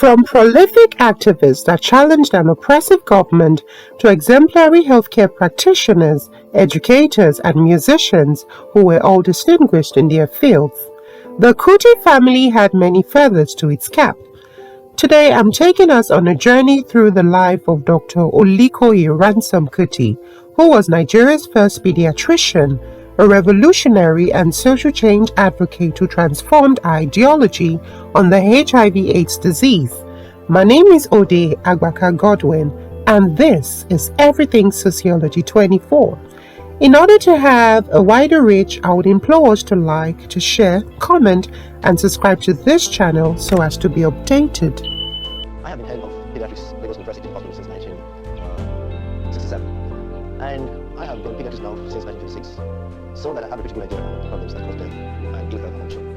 From prolific activists that challenged an oppressive government to exemplary healthcare practitioners, educators, and musicians who were all distinguished in their fields, the Kuti family had many feathers to its cap. Today, I'm taking us on a journey through the life of Dr. Olikoye Ransom Kuti, who was Nigeria's first pediatrician, a revolutionary and social change advocate who transformed our ideology on the HIV/AIDS disease. My name is Ode Agbaka Godwin, and this is Everything Sociology 24. In order to have a wider reach, I would implore us to like, to share, comment, and subscribe to this channel so as to be updated. I have been head of pediatrics Lagos University Hospital since 1967, and I have been pediatrics now since 1956, so that I have a pretty good idea about the problems that cause death and ill health among children.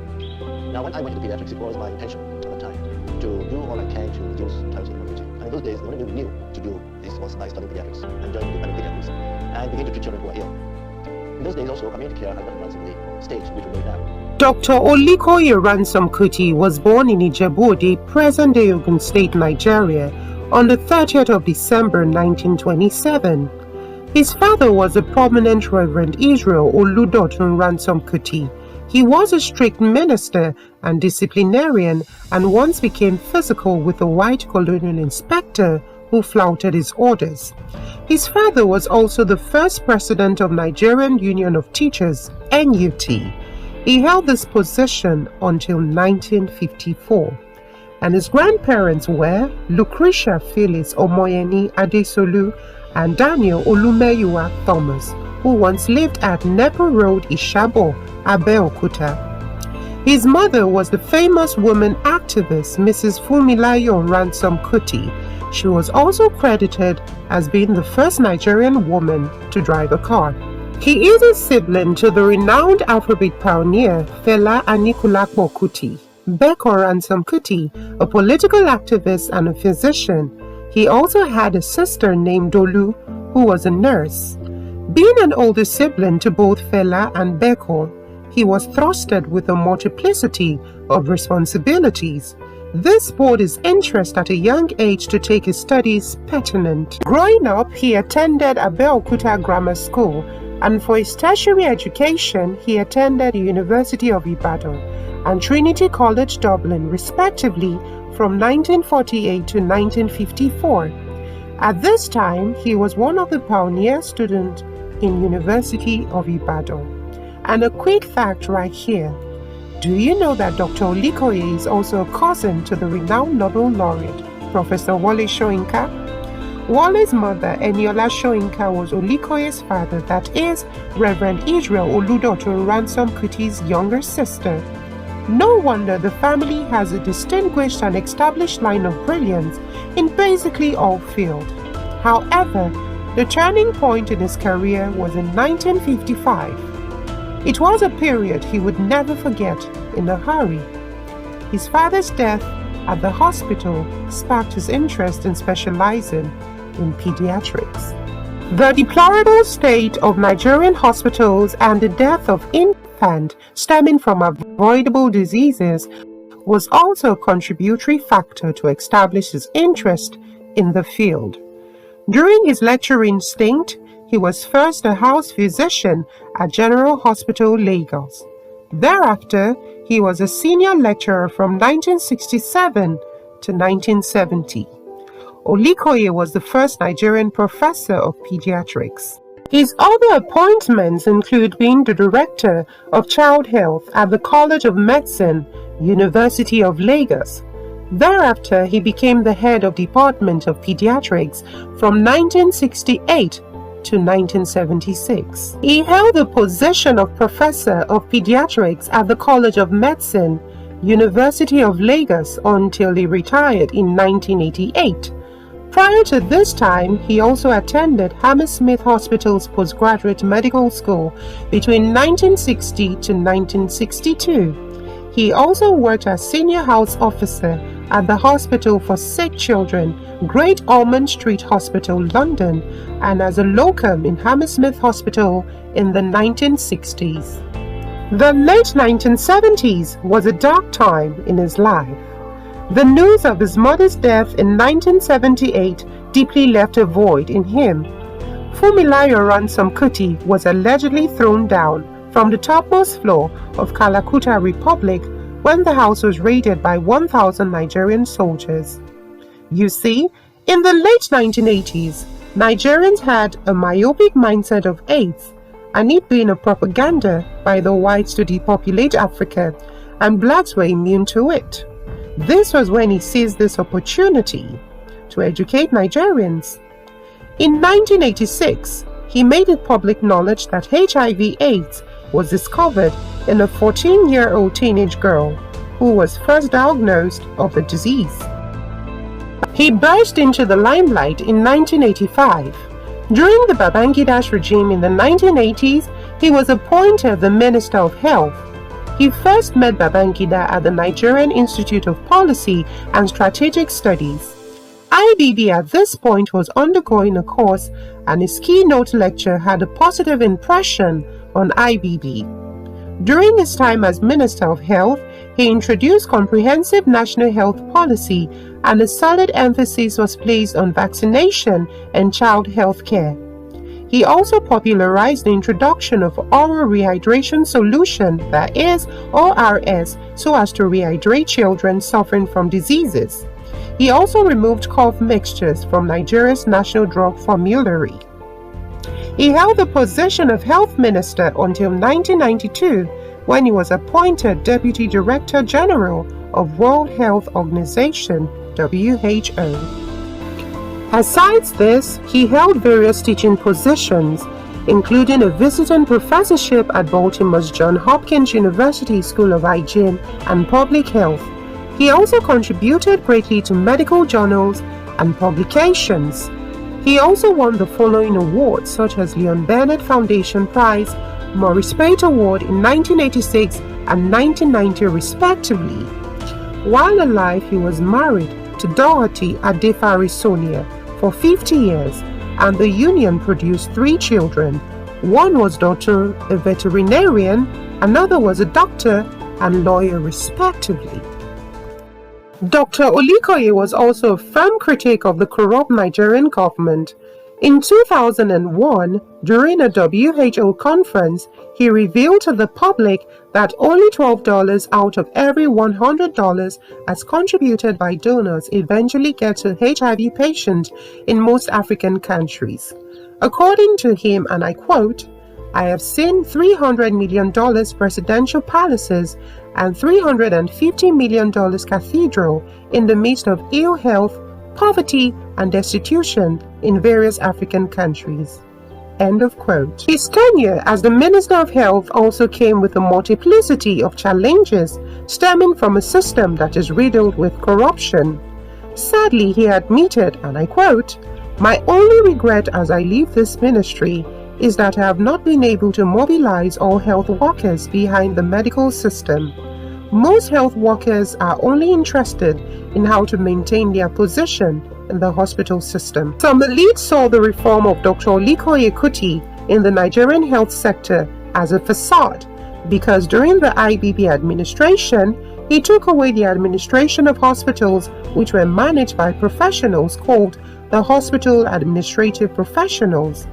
Now, when I went into pediatrics, it was my intention at the time to do all I can to reduce childhood mortality. And in those days, the only thing we knew to do this was by studying pediatrics and joining independent pediatrics and begin to treat children who are ill. In those days also, community care had not advanced in the stage which we know now. Dr. Olikoye Ransom Kuti was born in Ijebu-Ode, present-day Ogun State, Nigeria, on the 30th of December 1927. His father was the prominent Reverend Israel Oludotun Ransom Kuti. He was a strict minister and disciplinarian and once became physical with a white colonial inspector who flouted his orders. His father was also the first president of Nigerian Union of Teachers, NUT. He held this position until 1954. And his grandparents were Lucretia Phyllis Omoyeni Adesolu and Daniel Olumeyiwa Thomas, who once lived at Nepo Road, Ishabo, Abeokuta. His mother was the famous woman activist Mrs. Fumilayo Ransom Kuti. She was also credited as being the first Nigerian woman to drive a car. He is a sibling to the renowned Afrobeat pioneer Fela Kuti. Beko Ransom Kuti, a political activist and a physician. He also had a sister named Dolu, who was a nurse. Being an older sibling to both Fela and Beko, he was thrusted with a multiplicity of responsibilities. This spurred his interest at a young age to take his studies pertinent. Growing up, he attended Abeokuta Grammar School, and for his tertiary education, he attended the University of Ibadan and Trinity College Dublin, respectively, from 1948 to 1954. At this time, he was one of the pioneer students in University of Ibadan. And a quick fact right here. Do you know that Dr. Olikoye is also a cousin to the renowned Nobel laureate, Professor Wole Soyinka? Wole's mother, Eniola Soyinka, was Olikoye's father, that is, Reverend Israel Oludotun Ransom Kuti's younger sister. No wonder the family has a distinguished and established line of brilliance in basically all fields. However, the turning point in his career was in 1955. It was a period he would never forget in a hurry. His father's death at the hospital sparked his interest in specializing in pediatrics. The deplorable state of Nigerian hospitals and the death of infants stemming from avoidable diseases was also a contributory factor to establish his interest in the field. During his lecturing stint, he was first a house physician at General Hospital, Lagos. Thereafter, he was a senior lecturer from 1967 to 1970. Olikoye was the first Nigerian professor of pediatrics. His other appointments include being the director of child health at the College of Medicine, University of Lagos. Thereafter, he became the head of Department of Pediatrics from 1968 to 1976. He held the position of Professor of Pediatrics at the College of Medicine, University of Lagos until he retired in 1988. Prior to this time, he also attended Hammersmith Hospital's postgraduate medical school between 1960 to 1962. He also worked as senior house officer at the Hospital for Sick Children, Great Ormond Street Hospital, London, and as a locum in Hammersmith Hospital in the 1960s. The late 1970s was a dark time in his life. The news of his mother's death in 1978 deeply left a void in him. Fumilayo Ransom Kuti was allegedly thrown down from the topmost floor of Kalakuta Republic when the house was raided by 1,000 Nigerian soldiers. You see, in the late 1980s, Nigerians had a myopic mindset of AIDS and it being a propaganda by the whites to depopulate Africa, and blacks were immune to it. This was when he seized this opportunity to educate Nigerians. In 1986, he made it public knowledge that HIV/AIDS was discovered in a 14-year-old teenage girl who was first diagnosed of the disease. He burst into the limelight in 1985. During the Babangida regime in the 1980s, he was appointed the Minister of Health. He first met Babangida at the Nigerian Institute of Policy and Strategic Studies. IBB at this point was undergoing a course, and his keynote lecture had a positive impression on IBB. During his time as Minister of Health, he introduced comprehensive national health policy, and a solid emphasis was placed on vaccination and child health care. He also popularized the introduction of oral rehydration solution, that is, ORS, so as to rehydrate children suffering from diseases. He also removed cough mixtures from Nigeria's national drug formulary. He held the position of Health Minister until 1992, when he was appointed Deputy Director General of World Health Organization, WHO. Aside this, he held various teaching positions, including a visiting professorship at Baltimore's Johns Hopkins University School of Hygiene and Public Health. He also contributed greatly to medical journals and publications. He also won the following awards, such as Leon Bennett Foundation Prize, Maurice Pate Award in 1986 and 1990 respectively. While alive, he was married to Dorothy Adefari Sonia for 50 years, and the union produced 3 children. One was daughter, a veterinarian, another was a doctor and lawyer respectively. Dr. Olikoye was also a firm critic of the corrupt Nigerian government. In 2001, during a WHO conference, he revealed to the public that only $12 out of every $100 as contributed by donors eventually get to HIV patients in most African countries. According to him, and I quote, "I have seen $300 million presidential palaces and $350 million cathedral in the midst of ill health, poverty, and destitution in various African countries." End of quote. His tenure as the Minister of Health also came with a multiplicity of challenges stemming from a system that is riddled with corruption. Sadly, he admitted, and I quote, "My only regret as I leave this ministry is that I have not been able to mobilize all health workers behind the medical system. Most health workers are only interested in how to maintain their position in the hospital system." Some elites saw the reform of Dr. Olikoye Kuti in the Nigerian health sector as a facade, because during the IBB administration, he took away the administration of hospitals which were managed by professionals called the Hospital Administrative Professionals.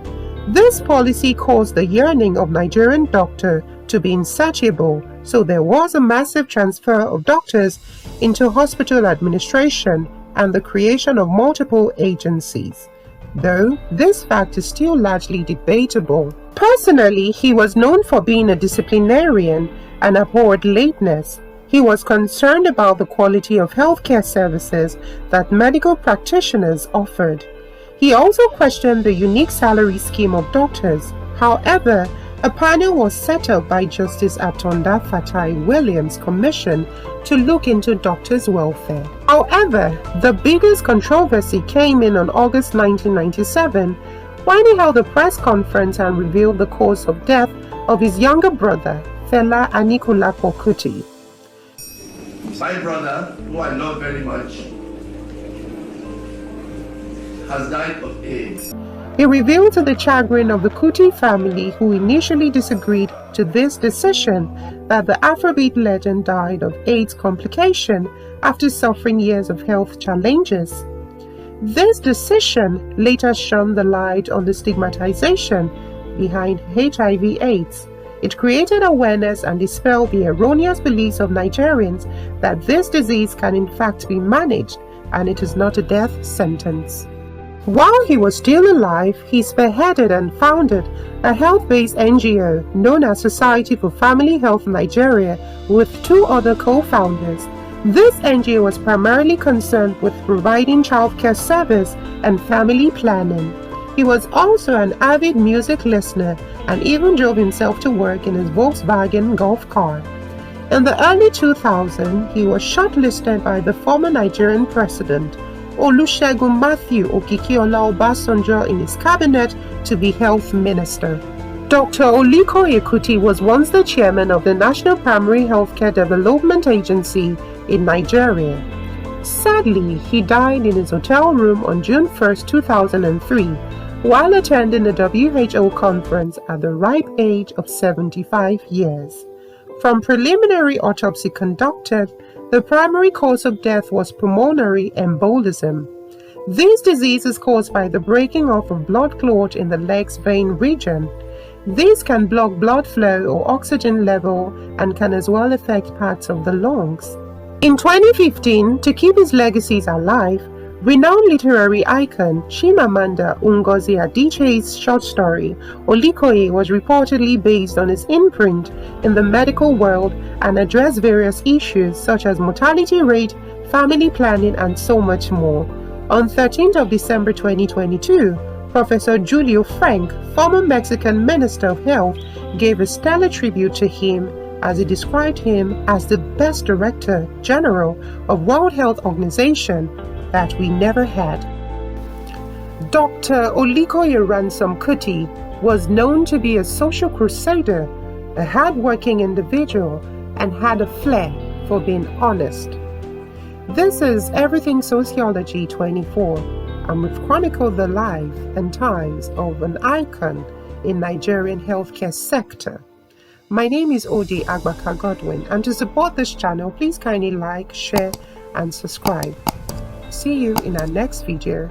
This policy caused the yearning of Nigerian doctor to be insatiable, so there was a massive transfer of doctors into hospital administration and the creation of multiple agencies, though this fact is still largely debatable. Personally, he was known for being a disciplinarian and abhorred lateness. He was concerned about the quality of healthcare services that medical practitioners offered. He also questioned the unique salary scheme of doctors. However, a panel was set up by Justice Atonda Fatai Williams' commission to look into doctors' welfare. However, the biggest controversy came in on August 1997 when he held a press conference and revealed the cause of death of his younger brother, Fela Kuti. My brother, who I love very much, has died of AIDS. He revealed to the chagrin of the Kuti family, who initially disagreed to this decision, that the Afrobeat legend died of AIDS complication after suffering years of health challenges. This decision later shone the light on the stigmatization behind HIV/AIDS. It created awareness and dispelled the erroneous beliefs of Nigerians that this disease can in fact be managed and it is not a death sentence. While he was still alive, he spearheaded and founded a health-based NGO known as Society for Family Health Nigeria with two other co-founders. This NGO was primarily concerned with providing childcare service and family planning. He was also an avid music listener and even drove himself to work in his Volkswagen Golf car. In the early 2000s, he was shortlisted by the former Nigerian president, Olusegun Matthew Okikiola Obasanjo, in his cabinet to be health minister. Dr. Olikoye Kuti was once the chairman of the National Primary Healthcare Development Agency in Nigeria. Sadly, he died in his hotel room on June 1, 2003, while attending a WHO conference at the ripe age of 75 years. From preliminary autopsy conducted, the primary cause of death was pulmonary embolism. This disease is caused by the breaking off of blood clot in the leg's vein region. This can block blood flow or oxygen level and can as well affect parts of the lungs. In 2015, to keep his legacies alive, renowned literary icon Chimamanda Ngozi Adichie's short story Olikoye was reportedly based on his imprint in the medical world and addressed various issues such as mortality rate, family planning, and so much more. On 13th of December 2022, Professor Julio Frank, former Mexican Minister of Health, gave a stellar tribute to him as he described him as the best Director General of World Health Organization that we never had. Dr. Olikoye Ransom Kuti was known to be a social crusader, a hard-working individual, and had a flair for being honest. This is Everything Sociology 24, and we've chronicled the life and times of an icon in Nigerian healthcare sector. My name is Odi Agbaka Godwin, and to support this channel, please kindly like, share, and subscribe. See you in our next video.